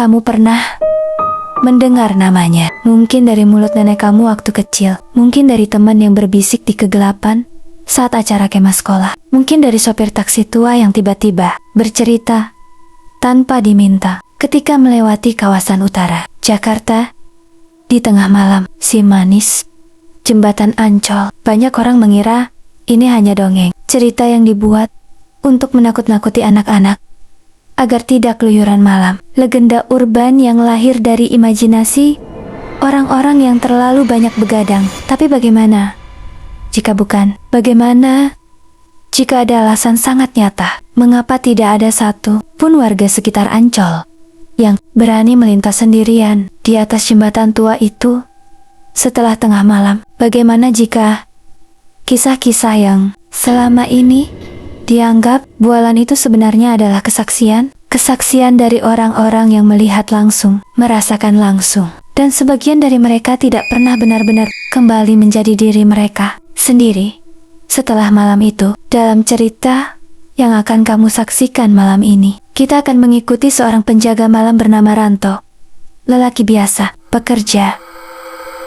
kamu pernah mendengar namanya. Mungkin dari mulut nenek kamu waktu kecil, mungkin dari teman yang berbisik di kegelapan saat acara kemah sekolah, mungkin dari sopir taksi tua yang tiba-tiba bercerita tanpa diminta ketika melewati kawasan utara Jakarta di tengah malam. Si manis Jembatan Ancol. Banyak orang mengira ini hanya dongeng, cerita yang dibuat untuk menakut-nakuti anak-anak agar tidak keluyuran malam. Legenda urban yang lahir dari imajinasi orang-orang yang terlalu banyak begadang. Tapi bagaimana jika bukan? Bagaimana jika ada alasan sangat nyata mengapa tidak ada satu pun warga sekitar Ancol yang berani melintas sendirian di atas jembatan tua itu setelah tengah malam? Bagaimana jika kisah-kisah yang selama ini dianggap bualan itu sebenarnya adalah kesaksian dari orang-orang yang melihat langsung, merasakan langsung, dan sebagian dari mereka tidak pernah benar-benar kembali menjadi diri mereka sendiri setelah malam itu. Dalam cerita yang akan kamu saksikan malam ini, kita akan mengikuti seorang penjaga malam bernama Ranto. Lelaki biasa, pekerja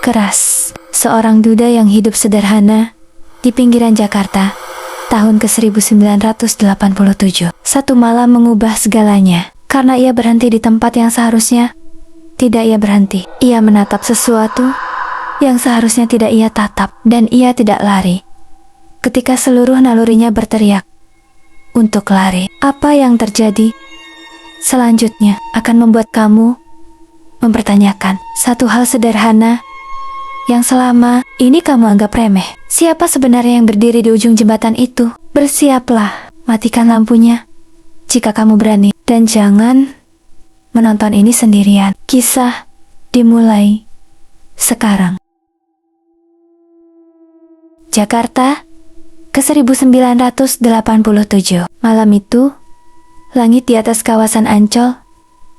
keras, seorang duda yang hidup sederhana di pinggiran Jakarta tahun ke-1987. Satu malam mengubah segalanya karena ia berhenti di tempat yang seharusnya tidak ia berhenti. Ia menatap sesuatu yang seharusnya tidak ia tatap, dan ia tidak lari ketika seluruh nalurinya berteriak untuk lari. Apa yang terjadi selanjutnya akan membuat kamu mempertanyakan satu hal sederhana yang selama ini kamu anggap remeh. Siapa sebenarnya yang berdiri di ujung jembatan itu? Bersiaplah, matikan lampunya jika kamu berani, dan jangan menonton ini sendirian. Kisah dimulai sekarang. Jakarta ke-1987. Malam itu, langit di atas kawasan Ancol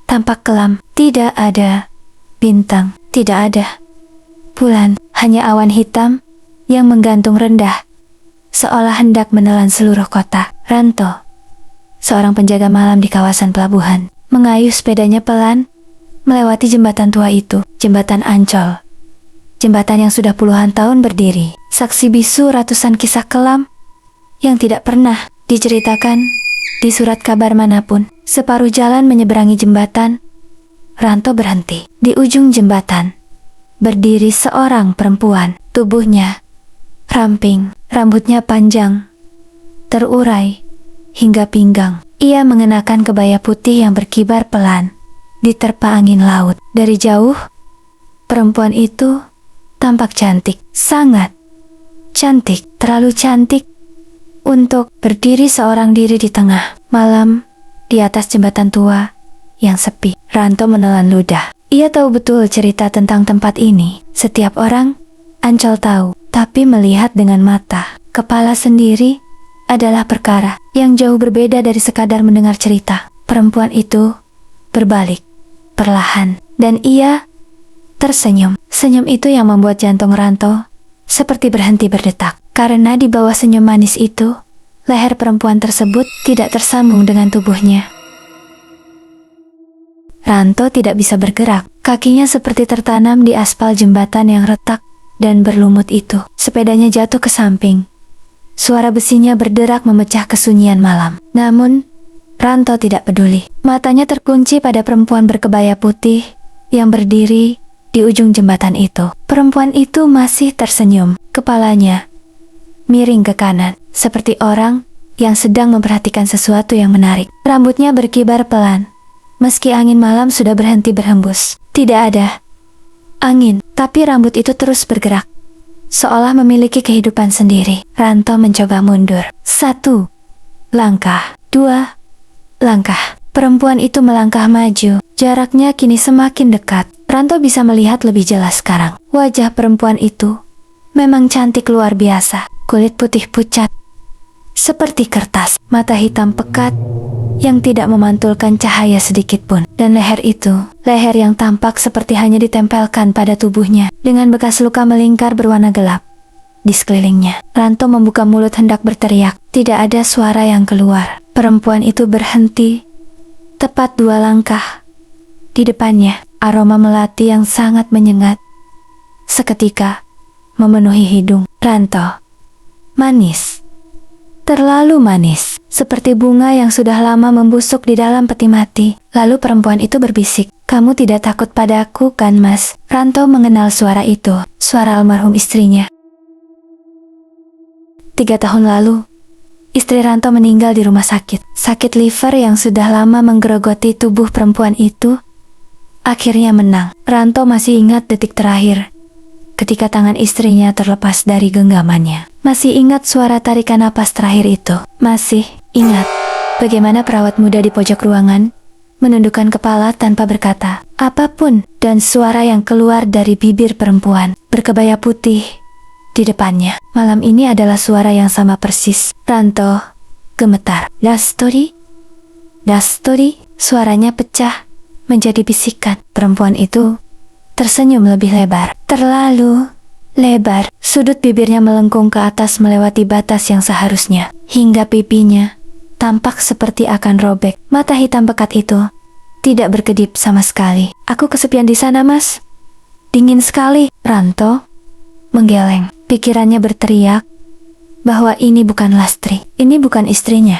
tampak kelam. Tidak ada bintang, tidak ada bulan, hanya awan hitam yang menggantung rendah, seolah hendak menelan seluruh kota. Ranto, seorang penjaga malam di kawasan pelabuhan, mengayuh sepedanya pelan melewati jembatan tua itu, jembatan Ancol. Jembatan yang sudah puluhan tahun berdiri, saksi bisu ratusan kisah kelam yang tidak pernah diceritakan di surat kabar manapun. Separuh jalan menyeberangi jembatan, Ranto berhenti. Di ujung jembatan berdiri seorang perempuan. Tubuhnya ramping, rambutnya panjang, terurai hingga pinggang. Ia mengenakan kebaya putih yang berkibar pelan diterpa angin laut. Dari jauh, perempuan itu tampak cantik, sangat cantik, terlalu cantik untuk berdiri seorang diri di tengah malam di atas jembatan tua yang sepi. Ranto menelan ludah. Ia tahu betul cerita tentang tempat ini. Setiap orang Ancol tahu, tapi melihat dengan mata kepala sendiri adalah perkara yang jauh berbeda dari sekadar mendengar cerita. Perempuan itu berbalik perlahan, dan ia tersenyum. Senyum itu yang membuat jantung Ranto seperti berhenti berdetak, karena di bawah senyum manis itu, leher perempuan tersebut tidak tersambung dengan tubuhnya. Ranto tidak bisa bergerak, kakinya seperti tertanam di aspal jembatan yang retak dan berlumut itu. Sepedanya jatuh ke samping. Suara besinya berderak memecah kesunyian malam. Namun, Ranto tidak peduli. Matanya terkunci pada perempuan berkebaya putih yang berdiri di ujung jembatan itu. Perempuan itu masih tersenyum, kepalanya miring ke kanan, seperti orang yang sedang memperhatikan sesuatu yang menarik. Rambutnya berkibar pelan. Meski angin malam sudah berhenti berhembus, tidak ada angin, tapi rambut itu terus bergerak, seolah memiliki kehidupan sendiri. Ranto mencoba mundur. 1 langkah, 2 langkah. Perempuan itu melangkah maju. Jaraknya kini semakin dekat. Ranto bisa melihat lebih jelas sekarang. Wajah perempuan itu memang cantik luar biasa. Kulit putih pucat seperti kertas, mata hitam pekat yang tidak memantulkan cahaya sedikit pun, dan leher itu, leher yang tampak seperti hanya ditempelkan pada tubuhnya, dengan bekas luka melingkar berwarna gelap di sekelilingnya. Ranto membuka mulut hendak berteriak, tidak ada suara yang keluar. Perempuan itu berhenti tepat 2 langkah Di depannya, aroma melati yang sangat menyengat seketika memenuhi hidung Ranto. Manis. Terlalu manis. Seperti bunga yang sudah lama membusuk di dalam peti mati. Lalu perempuan itu berbisik, "Kamu tidak takut padaku kan, Mas?" Ranto mengenal suara itu, suara almarhum istrinya. 3 tahun lalu, istri Ranto meninggal di rumah sakit. Sakit liver yang sudah lama menggerogoti tubuh perempuan itu akhirnya menang. Ranto masih ingat detik terakhir ketika tangan istrinya terlepas dari genggamannya. Masih ingat suara tarikan napas terakhir itu. Masih ingat bagaimana perawat muda di pojok ruangan menundukkan kepala tanpa berkata apapun, dan suara yang keluar dari bibir perempuan berkebaya putih di depannya. Malam ini adalah suara yang sama persis. Ranto gemetar. Dastori? Dastori? Suaranya pecah menjadi bisikan. Perempuan itu tersenyum lebih lebar. Terlalu lebar. Sudut bibirnya melengkung ke atas melewati batas yang seharusnya, hingga pipinya tampak seperti akan robek. Mata hitam pekat itu tidak berkedip sama sekali. "Aku kesepian di sana, Mas. Dingin sekali." Ranto menggeleng. Pikirannya berteriak bahwa ini bukan Lastri. Ini bukan istrinya.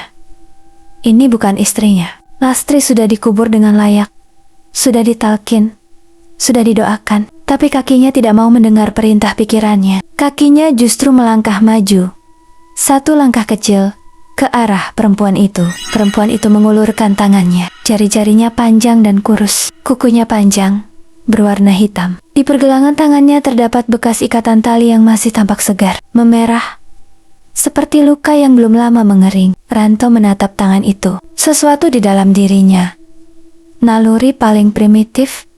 Ini bukan istrinya. Lastri sudah dikubur dengan layak. Sudah ditalkin. Sudah didoakan. Tapi kakinya tidak mau mendengar perintah pikirannya. Kakinya justru melangkah maju. 1 langkah kecil ke arah perempuan itu. Perempuan itu mengulurkan tangannya. Jari-jarinya panjang dan kurus. Kukunya panjang, berwarna hitam. Di pergelangan tangannya terdapat bekas ikatan tali yang masih tampak segar, memerah, seperti luka yang belum lama mengering. Ranto menatap tangan itu. Sesuatu di dalam dirinya, naluri paling primitif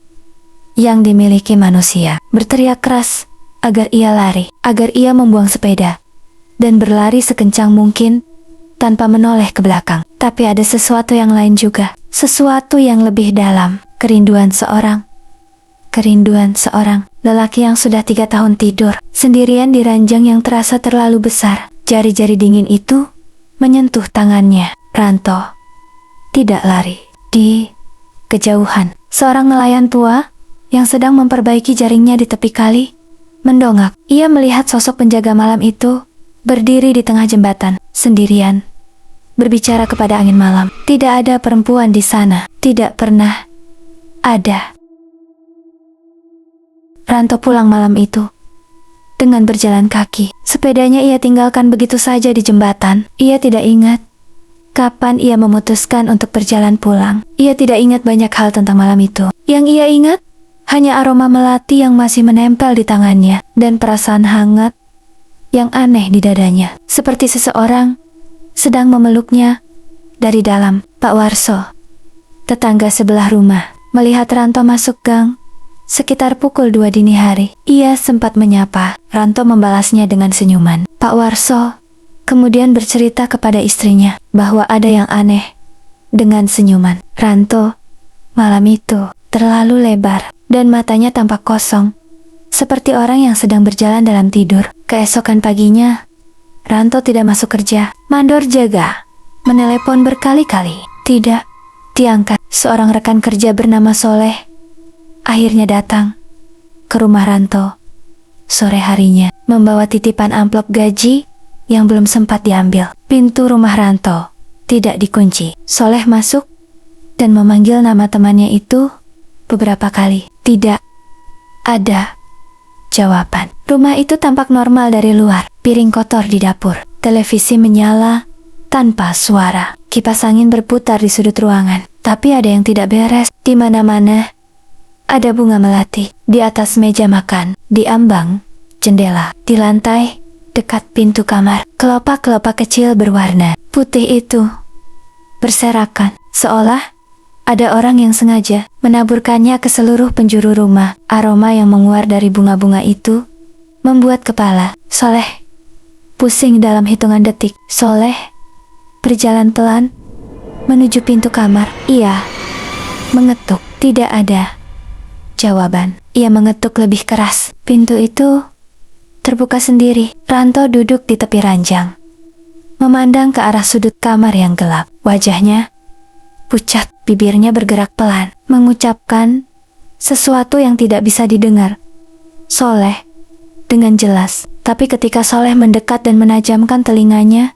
yang dimiliki manusia, berteriak keras agar ia lari, agar ia membuang sepeda dan berlari sekencang mungkin tanpa menoleh ke belakang. Tapi ada sesuatu yang lain juga, sesuatu yang lebih dalam. Kerinduan seorang lelaki yang sudah 3 tahun tidur sendirian di ranjang yang terasa terlalu besar. Jari-jari dingin itu menyentuh tangannya. Ranto tidak lari. Di kejauhan, seorang nelayan tua yang sedang memperbaiki jaringnya di tepi kali mendongak. Ia melihat sosok penjaga malam itu berdiri di tengah jembatan, sendirian, berbicara kepada angin malam. Tidak ada perempuan di sana. Tidak pernah ada. Ranto pulang malam itu dengan berjalan kaki. Sepedanya ia tinggalkan begitu saja di jembatan. Ia tidak ingat kapan ia memutuskan untuk berjalan pulang. Ia tidak ingat banyak hal tentang malam itu. Yang ia ingat hanya aroma melati yang masih menempel di tangannya dan perasaan hangat yang aneh di dadanya, seperti seseorang sedang memeluknya dari dalam. Pak Warso, tetangga sebelah rumah, melihat Ranto masuk gang sekitar pukul 2 dini hari. Ia sempat menyapa. Ranto membalasnya dengan senyuman. Pak Warso kemudian bercerita kepada istrinya bahwa ada yang aneh dengan senyuman Ranto malam itu. Terlalu lebar dan matanya tampak kosong, seperti orang yang sedang berjalan dalam tidur. Keesokan paginya, Ranto tidak masuk kerja. Mandor jaga menelepon berkali-kali, tidak diangkat. Seorang rekan kerja bernama Soleh akhirnya datang ke rumah Ranto sore harinya, membawa titipan amplop gaji yang belum sempat diambil. Pintu rumah Ranto tidak dikunci. Soleh masuk dan memanggil nama temannya itu beberapa kali. Tidak ada jawaban. Rumah itu tampak normal dari luar. Piring kotor di dapur. Televisi menyala tanpa suara. Kipas angin berputar di sudut ruangan. Tapi ada yang tidak beres. Di mana-mana ada bunga melati. Di atas meja makan, di ambang jendela, di lantai dekat pintu kamar, kelopak-kelopak kecil berwarna putih itu berserakan, seolah ada orang yang sengaja menaburkannya ke seluruh penjuru rumah. Aroma yang menguar dari bunga-bunga itu membuat kepala Soleh pusing dalam hitungan detik. Soleh berjalan pelan menuju pintu kamar. Ia mengetuk. Tidak ada jawaban. Ia mengetuk lebih keras. Pintu itu terbuka sendiri. Ranto duduk di tepi ranjang, memandang ke arah sudut kamar yang gelap. Wajahnya pucat, bibirnya bergerak pelan. mengucapkan sesuatu yang tidak bisa didengar Soleh dengan jelas. Tapi ketika Soleh mendekat dan menajamkan telinganya,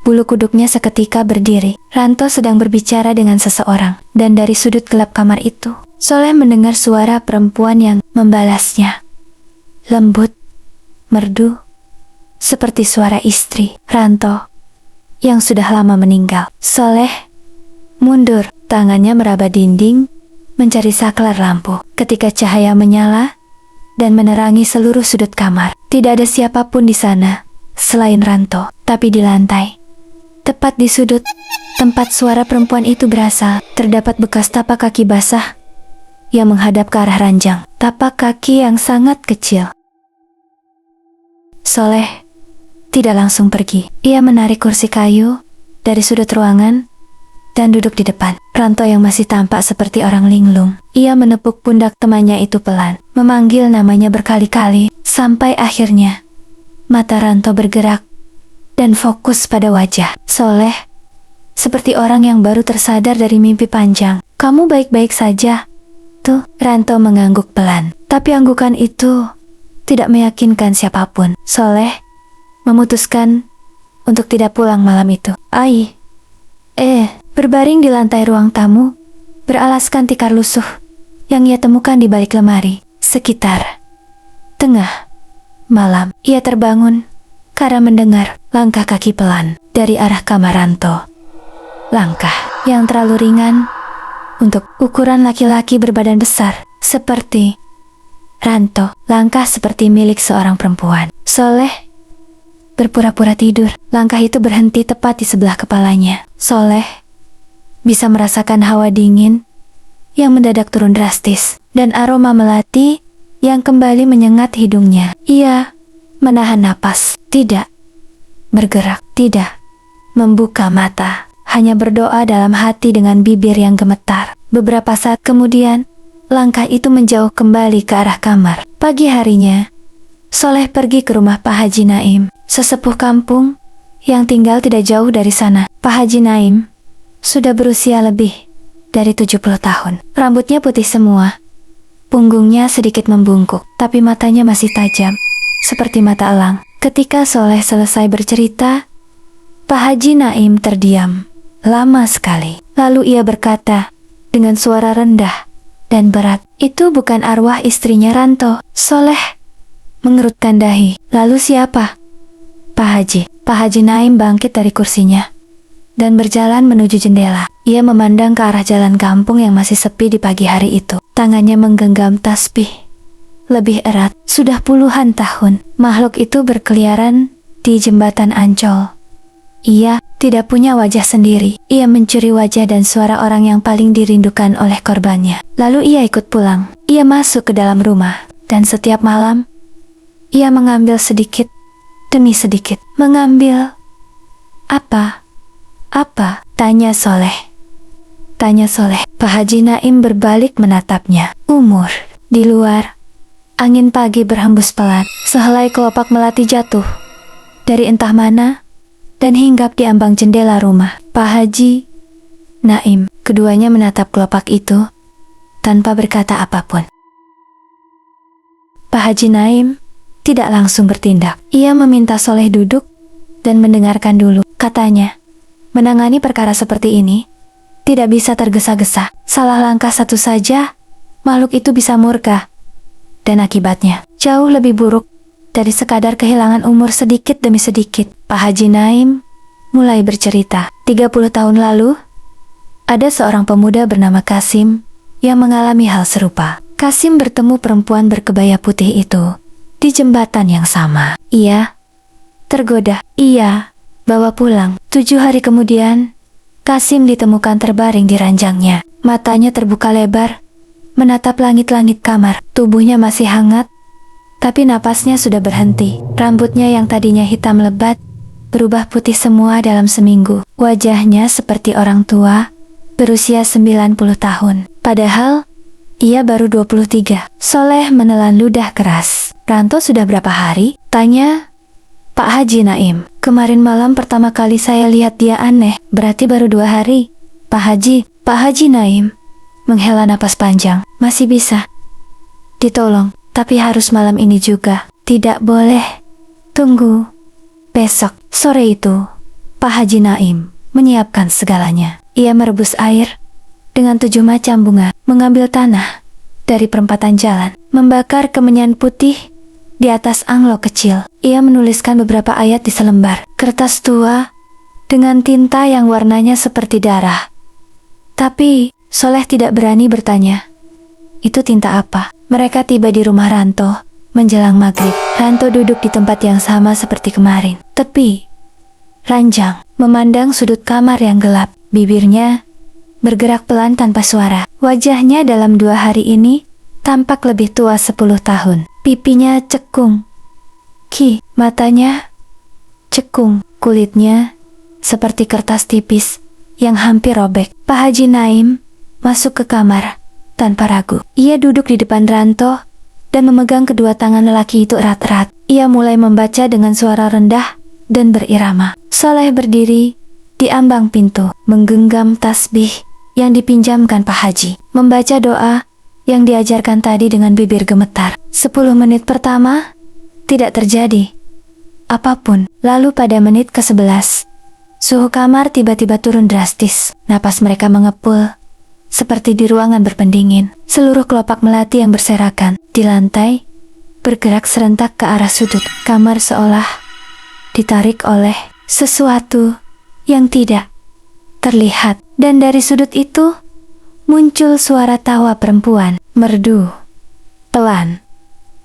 bulu kuduknya seketika berdiri. Ranto sedang berbicara dengan seseorang, dan dari sudut gelap kamar itu, Soleh mendengar suara perempuan yang membalasnya. Lembut, merdu, seperti suara istri Ranto yang sudah lama meninggal. Soleh mundur, tangannya meraba dinding, mencari saklar lampu. Ketika cahaya menyala dan menerangi seluruh sudut kamar, tidak ada siapapun di sana selain Ranto. Tapi di lantai, tepat di sudut tempat suara perempuan itu berasal, terdapat bekas tapak kaki basah yang menghadap ke arah ranjang. Tapak kaki yang sangat kecil. Soleh tidak langsung pergi. Ia menarik kursi kayu dari sudut ruangan dan duduk di depan Ranto yang masih tampak seperti orang linglung. Ia menepuk pundak temannya itu pelan, memanggil namanya berkali-kali, sampai akhirnya mata Ranto bergerak dan fokus pada wajah Soleh, seperti orang yang baru tersadar dari mimpi panjang. Kamu baik-baik saja? Tuh, Ranto mengangguk pelan, tapi anggukan itu tidak meyakinkan siapapun. Soleh memutuskan untuk tidak pulang malam itu. Berbaring di lantai ruang tamu, beralaskan tikar lusuh yang ia temukan di balik lemari. Sekitar tengah malam, ia terbangun karena mendengar langkah kaki pelan dari arah kamar Ranto. Langkah yang terlalu ringan untuk ukuran laki-laki berbadan besar seperti Ranto. Langkah seperti milik seorang perempuan. Soleh berpura-pura tidur. Langkah itu berhenti tepat di sebelah kepalanya. Soleh bisa merasakan hawa dingin yang mendadak turun drastis dan aroma melati yang kembali menyengat hidungnya. Ia menahan napas, tidak bergerak, tidak membuka mata, hanya berdoa dalam hati dengan bibir yang gemetar. Beberapa saat kemudian, langkah itu menjauh kembali ke arah kamar. Pagi harinya, Soleh pergi ke rumah Pak Haji Naim, sesepuh kampung yang tinggal tidak jauh dari sana. Pak Haji Naim sudah berusia lebih dari 70 tahun. Rambutnya putih semua, punggungnya sedikit membungkuk, tapi matanya masih tajam, seperti mata elang. Ketika Soleh selesai bercerita, Pak Haji Naim terdiam lama sekali. Lalu ia berkata dengan suara rendah dan berat, "Itu bukan arwah istrinya Ranto." Soleh mengerutkan dahi. "Lalu siapa?" "Pak Haji." Pak Haji Naim bangkit dari kursinya dan berjalan menuju jendela. Ia memandang ke arah jalan kampung yang masih sepi di pagi hari itu. Tangannya menggenggam tasbih lebih erat. Sudah puluhan tahun makhluk itu berkeliaran di jembatan Ancol. Ia tidak punya wajah sendiri. Ia mencuri wajah dan suara orang yang paling dirindukan oleh korbannya. Lalu ia ikut pulang. Ia masuk ke dalam rumah, dan setiap malam ia mengambil sedikit demi sedikit. Mengambil apa? "Apa?" Tanya Soleh. Pak Haji Naim berbalik menatapnya. Umur. Di luar, angin pagi berhembus pelan. Sehelai kelopak melati jatuh dari entah mana dan hinggap di ambang jendela rumah Pak Haji Naim. Keduanya menatap kelopak itu tanpa berkata apapun. Pak Haji Naim tidak langsung bertindak. Ia meminta Soleh duduk dan mendengarkan dulu. Katanya, menangani perkara seperti ini tidak bisa tergesa-gesa. Salah langkah satu saja, makhluk itu bisa murka. Dan akibatnya jauh lebih buruk dari sekadar kehilangan umur sedikit demi sedikit. Pak Haji Naim mulai bercerita. 30 tahun lalu, ada seorang pemuda bernama Kasim yang mengalami hal serupa. Kasim bertemu perempuan berkebaya putih itu di jembatan yang sama. Ia tergoda. Ia bawa pulang. 7 hari kemudian, Kasim ditemukan terbaring di ranjangnya. Matanya terbuka lebar, menatap langit-langit kamar. Tubuhnya masih hangat, tapi napasnya sudah berhenti. Rambutnya yang tadinya hitam lebat, berubah putih semua dalam seminggu. Wajahnya seperti orang tua, berusia 90 tahun. Padahal, ia baru 23. Soleh menelan ludah keras. "Ranto sudah berapa hari?" tanya Pak Haji Naim. "Kemarin malam pertama kali saya lihat dia aneh." "Berarti baru 2 hari. Pak Haji Naim menghela napas panjang. Masih bisa ditolong, tapi harus malam ini juga. Tidak boleh. Tunggu. Besok sore itu, Pak Haji Naim menyiapkan segalanya. Ia merebus air dengan 7 macam bunga, mengambil tanah dari perempatan jalan, membakar kemenyan putih di atas anglo kecil. Ia menuliskan beberapa ayat di selembar kertas tua dengan tinta yang warnanya seperti darah. Tapi Soleh tidak berani bertanya, itu tinta apa? Mereka tiba di rumah Ranto menjelang maghrib. Ranto duduk di tempat yang sama seperti kemarin. Tepi ranjang, memandang sudut kamar yang gelap. Bibirnya bergerak pelan tanpa suara. Wajahnya dalam 2 hari ini tampak lebih tua 10 tahun. Pipinya cekung. Matanya cekung. Kulitnya seperti kertas tipis yang hampir robek. Pak Haji Naim masuk ke kamar tanpa ragu. Ia duduk di depan Ranto dan memegang kedua tangan lelaki itu erat-erat. Ia mulai membaca dengan suara rendah dan berirama. Soleh berdiri di ambang pintu, menggenggam tasbih yang dipinjamkan Pak Haji, membaca doa yang diajarkan tadi dengan bibir gemetar. 10 menit pertama tidak terjadi apapun. Lalu pada menit ke-11, suhu kamar tiba-tiba turun drastis. Napas mereka mengepul seperti di ruangan berpendingin. Seluruh kelopak melati yang berserakan di lantai bergerak serentak ke arah sudut kamar, seolah ditarik oleh sesuatu yang tidak terlihat. Dan dari sudut itu muncul suara tawa perempuan, merdu, pelan,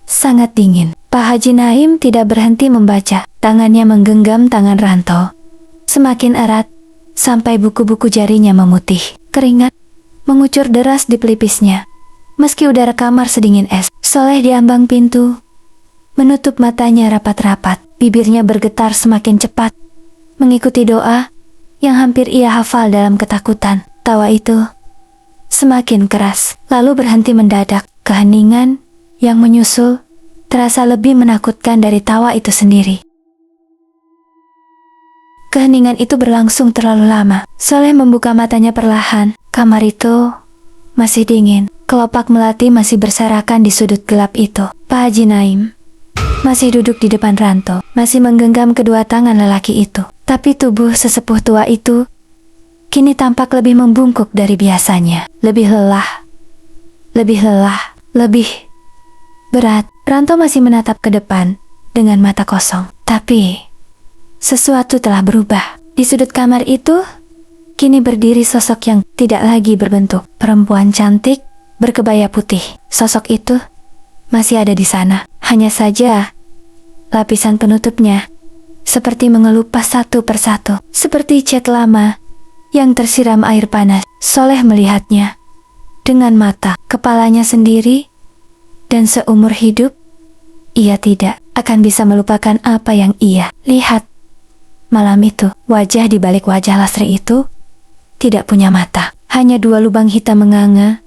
sangat dingin. Pak Haji Naim tidak berhenti membaca. Tangannya menggenggam tangan Ranto semakin erat sampai buku-buku jarinya memutih. Keringat mengucur deras di pelipisnya. Meski udara kamar sedingin es, Soleh di ambang pintu menutup matanya rapat-rapat. Bibirnya bergetar semakin cepat, mengikuti doa yang hampir ia hafal dalam ketakutan. Tawa itu semakin keras, lalu berhenti mendadak. Keheningan yang menyusul terasa lebih menakutkan dari tawa itu sendiri. Keheningan itu berlangsung terlalu lama. Soleh membuka matanya perlahan. Kamar itu masih dingin. Kelopak melati masih berserakan di sudut gelap itu. Pak Haji Naim masih duduk di depan Ranto, masih menggenggam kedua tangan lelaki itu. Tapi tubuh sesepuh tua itu kini tampak lebih membungkuk dari biasanya. Lebih lelah, lebih berat. Ranto masih menatap ke depan dengan mata kosong. Tapi sesuatu telah berubah. Di sudut kamar itu kini berdiri sosok yang tidak lagi berbentuk. Perempuan cantik berkebaya putih. Sosok itu masih ada di sana. Hanya saja lapisan penutupnya seperti mengelupas satu persatu, seperti cat lama yang tersiram air panas. Soleh melihatnya dengan mata kepalanya sendiri, dan seumur hidup ia tidak akan bisa melupakan apa yang ia lihat malam itu. Wajah di balik wajah Lasri itu tidak punya mata, hanya 2 lubang hitam menganga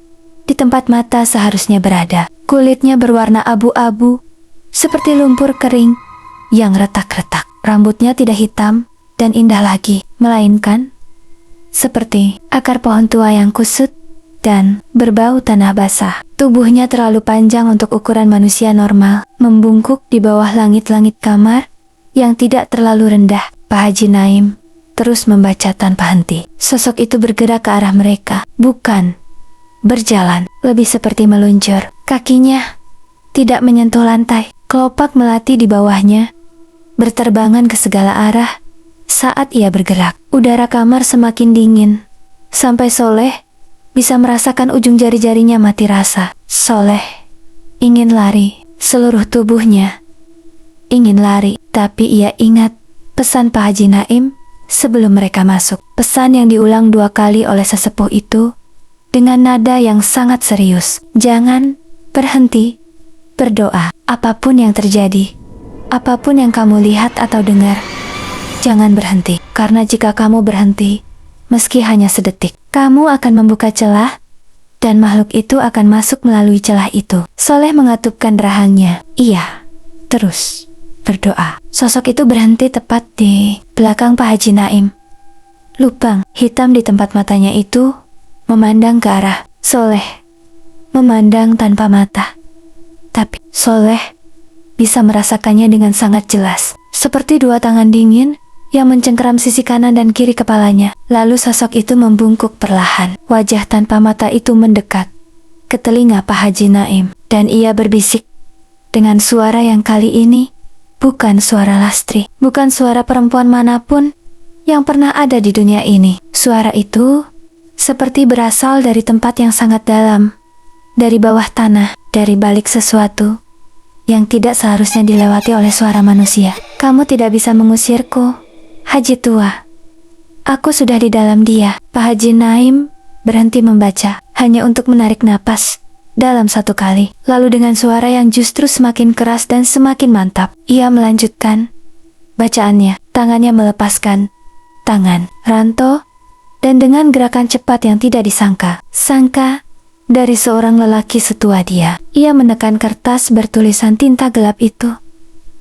di tempat mata seharusnya berada. Kulitnya berwarna abu-abu seperti lumpur kering yang retak-retak. Rambutnya tidak hitam dan indah lagi, melainkan seperti akar pohon tua yang kusut dan berbau tanah basah. Tubuhnya terlalu panjang untuk ukuran manusia normal, membungkuk di bawah langit-langit kamar yang tidak terlalu rendah. Pak Haji Naim terus membaca tanpa henti. Sosok itu bergerak ke arah mereka, bukan berjalan, lebih seperti meluncur. Kakinya tidak menyentuh lantai. Kelopak melati di bawahnya berterbangan ke segala arah saat ia bergerak. Udara kamar semakin dingin sampai Soleh bisa merasakan ujung jari-jarinya mati rasa. Soleh ingin lari, seluruh tubuhnya ingin lari. Tapi ia ingat pesan Pak Haji Naim sebelum mereka masuk. Pesan yang diulang 2 kali oleh sesepuh itu dengan nada yang sangat serius. Jangan berhenti berdoa. Apapun yang terjadi, apapun yang kamu lihat atau dengar, jangan berhenti. Karena jika kamu berhenti, meski hanya sedetik, kamu akan membuka celah dan makhluk itu akan masuk melalui celah itu. Soleh mengatupkan rahangnya. Ia terus berdoa. Sosok itu berhenti tepat di belakang Pak Haji Naim. Lubang hitam di tempat matanya itu memandang ke arah Soleh memandang tanpa mata, tapi Soleh bisa merasakannya dengan sangat jelas, seperti dua tangan dingin yang mencengkeram sisi kanan dan kiri kepalanya. Lalu sosok itu membungkuk perlahan. Wajah tanpa mata itu mendekat ke telinga Pak Haji Naim, dan ia berbisik dengan suara yang kali ini bukan suara Lastri, bukan suara perempuan manapun yang pernah ada di dunia ini. Suara itu seperti berasal dari tempat yang sangat dalam, dari bawah tanah, dari balik sesuatu yang tidak seharusnya dilewati oleh suara manusia. Kamu tidak bisa mengusirku, Haji tua. Aku sudah di dalam dia. Pak Haji Naim berhenti membaca, hanya untuk menarik napas dalam satu kali. Lalu dengan suara yang justru semakin keras dan semakin mantap, ia melanjutkan bacaannya. Tangannya melepaskan tangan Ranto, dan dengan gerakan cepat yang tidak disangka dari seorang lelaki setua dia, ia menekan kertas bertulisan tinta gelap itu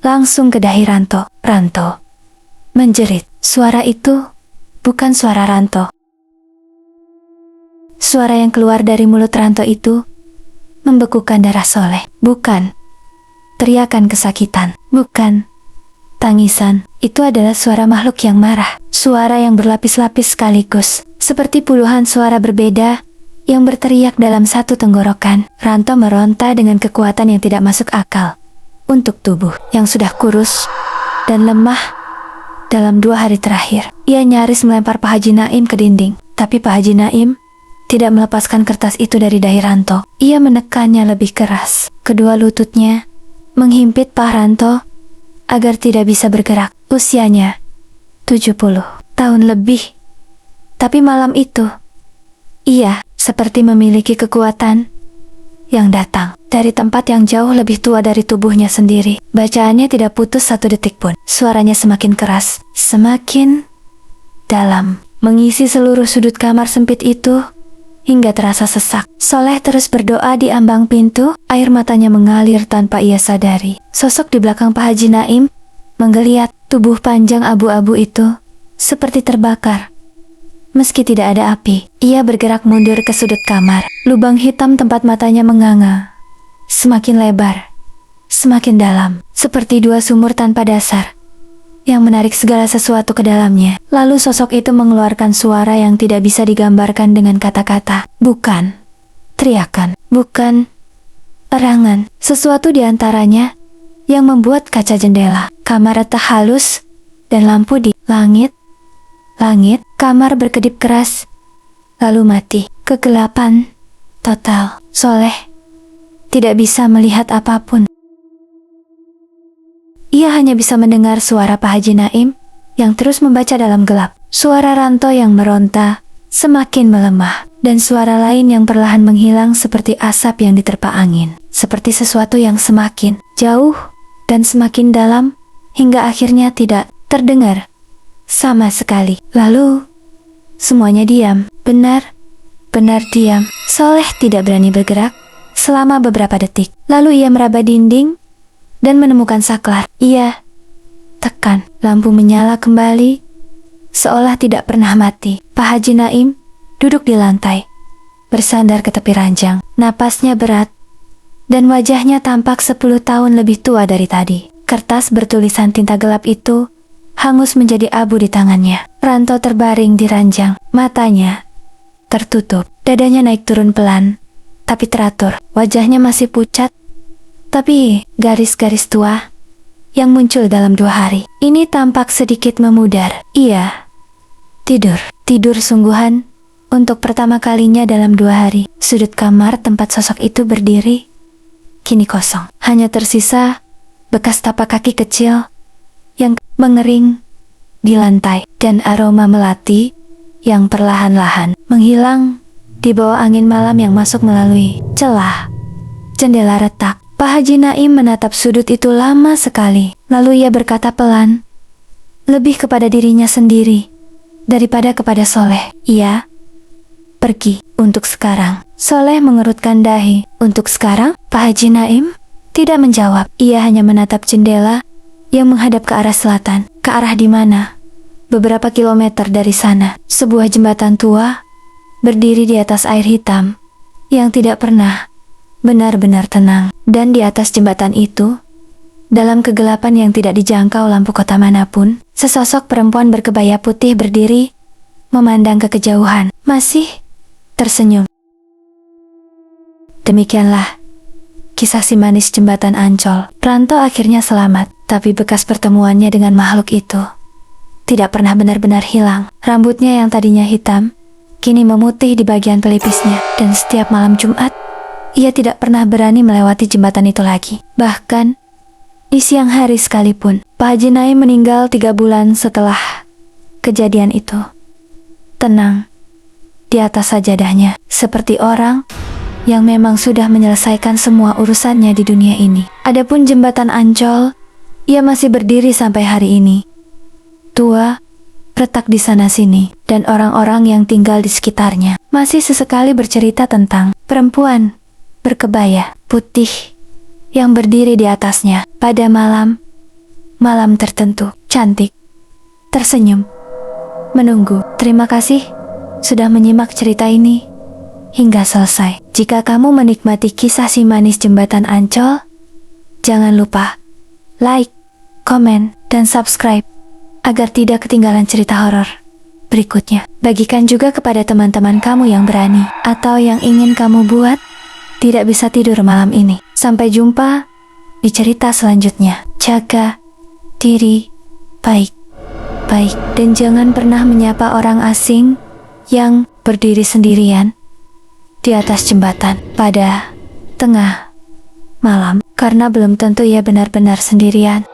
langsung ke dahi Ranto. Ranto menjerit. Suara itu bukan suara Ranto. Suara yang keluar dari mulut Ranto itu membekukan darah Soleh. Bukan teriakan kesakitan, bukan tangisan. Itu adalah suara makhluk yang marah. Suara yang berlapis-lapis sekaligus, seperti puluhan suara berbeda yang berteriak dalam satu tenggorokan. Ranto meronta dengan kekuatan yang tidak masuk akal untuk tubuh yang sudah kurus dan lemah. Dalam 2 hari terakhir, ia nyaris melempar Pak Haji Naim ke dinding. Tapi Pak Haji Naim tidak melepaskan kertas itu dari dahi Ranto. Ia menekannya lebih keras. Kedua lututnya menghimpit Pak Ranto agar tidak bisa bergerak. Usianya 70 tahun lebih. Tapi malam itu, ia seperti memiliki kekuatan yang datang dari tempat yang jauh lebih tua dari tubuhnya sendiri. Bacaannya tidak putus 1 detik pun. Suaranya semakin keras, semakin dalam, mengisi seluruh sudut kamar sempit itu hingga terasa sesak. Soleh terus berdoa di ambang pintu, air matanya mengalir tanpa ia sadari. Sosok di belakang Pak Haji Naim menggeliat. Tubuh panjang abu-abu itu seperti terbakar. Meski tidak ada api, ia bergerak mundur ke sudut kamar. Lubang hitam tempat matanya menganga semakin lebar, semakin dalam, seperti 2 sumur tanpa dasar yang menarik segala sesuatu ke dalamnya. Lalu sosok itu mengeluarkan suara yang tidak bisa digambarkan dengan kata-kata. Bukan teriakan, bukan erangan. Sesuatu di antaranya yang membuat kaca jendela kamar retak halus dan lampu di langit kamar berkedip keras, lalu mati. Kegelapan total. Soleh tidak bisa melihat apapun. Ia hanya bisa mendengar suara Pak Haji Naim yang terus membaca dalam gelap. Suara Ranto yang meronta semakin melemah, dan suara lain yang perlahan menghilang seperti asap yang diterpa angin. Seperti sesuatu yang semakin jauh dan semakin dalam, hingga akhirnya tidak terdengar sama sekali. Lalu semuanya diam, benar diam. Soleh tidak berani bergerak selama beberapa detik. Lalu ia meraba dinding dan menemukan saklar. Ia tekan, lampu menyala kembali seolah tidak pernah mati. Pak Haji Naim duduk di lantai, bersandar ke tepi ranjang. Napasnya berat dan wajahnya tampak 10 tahun lebih tua dari tadi. Kertas bertulisan tinta gelap itu hangus menjadi abu di tangannya. Ranto terbaring di ranjang, matanya tertutup, dadanya naik turun pelan, tapi teratur. Wajahnya masih pucat, tapi garis-garis tua yang muncul dalam 2 hari ini tampak sedikit memudar. Ia tidur sungguhan untuk pertama kalinya dalam 2 hari. Sudut kamar tempat sosok itu berdiri kini kosong. Hanya tersisa bekas tapak kaki kecil yang mengering di lantai, dan aroma melati yang perlahan-lahan menghilang di bawah angin malam yang masuk melalui celah jendela retak. Pak Haji Naim menatap sudut itu lama sekali, lalu ia berkata pelan, lebih kepada dirinya sendiri daripada kepada Soleh. Ia pergi untuk sekarang. Soleh mengerutkan dahi. Untuk sekarang? Pak Haji Naim tidak menjawab. Ia hanya menatap jendela yang menghadap ke arah selatan. Ke arah di mana? Beberapa kilometer dari sana, sebuah jembatan tua berdiri di atas air hitam yang tidak pernah benar-benar tenang. Dan di atas jembatan itu, dalam kegelapan yang tidak dijangkau lampu kota manapun, sesosok perempuan berkebaya putih berdiri, memandang ke kejauhan, masih tersenyum. Demikianlah kisah si manis jembatan Ancol. Pranto akhirnya selamat, tapi bekas pertemuannya dengan makhluk itu tidak pernah benar-benar hilang. Rambutnya yang tadinya hitam, kini memutih di bagian pelipisnya, dan setiap malam Jumat, ia tidak pernah berani melewati jembatan itu lagi. Bahkan, di siang hari sekalipun, Pak Haji Naim meninggal 3 bulan setelah kejadian itu. Tenang, di atas sajadahnya, seperti orang yang memang sudah menyelesaikan semua urusannya di dunia ini. Adapun jembatan Ancol, ia masih berdiri sampai hari ini. Tua, retak di sana-sini, dan orang-orang yang tinggal di sekitarnya masih sesekali bercerita tentang perempuan berkebaya putih yang berdiri di atasnya pada malam tertentu, cantik, tersenyum, menunggu. Terima kasih sudah menyimak cerita ini hingga selesai. Jika kamu menikmati kisah si manis jembatan Ancol, jangan lupa like, komen, dan subscribe agar tidak ketinggalan cerita horor berikutnya. Bagikan juga kepada teman-teman kamu yang berani atau yang ingin kamu buat tidak bisa tidur malam ini. Sampai jumpa di cerita selanjutnya. Jaga diri baik-baik dan jangan pernah menyapa orang asing yang berdiri sendirian di atas jembatan pada tengah malam, karena belum tentu ia benar-benar sendirian.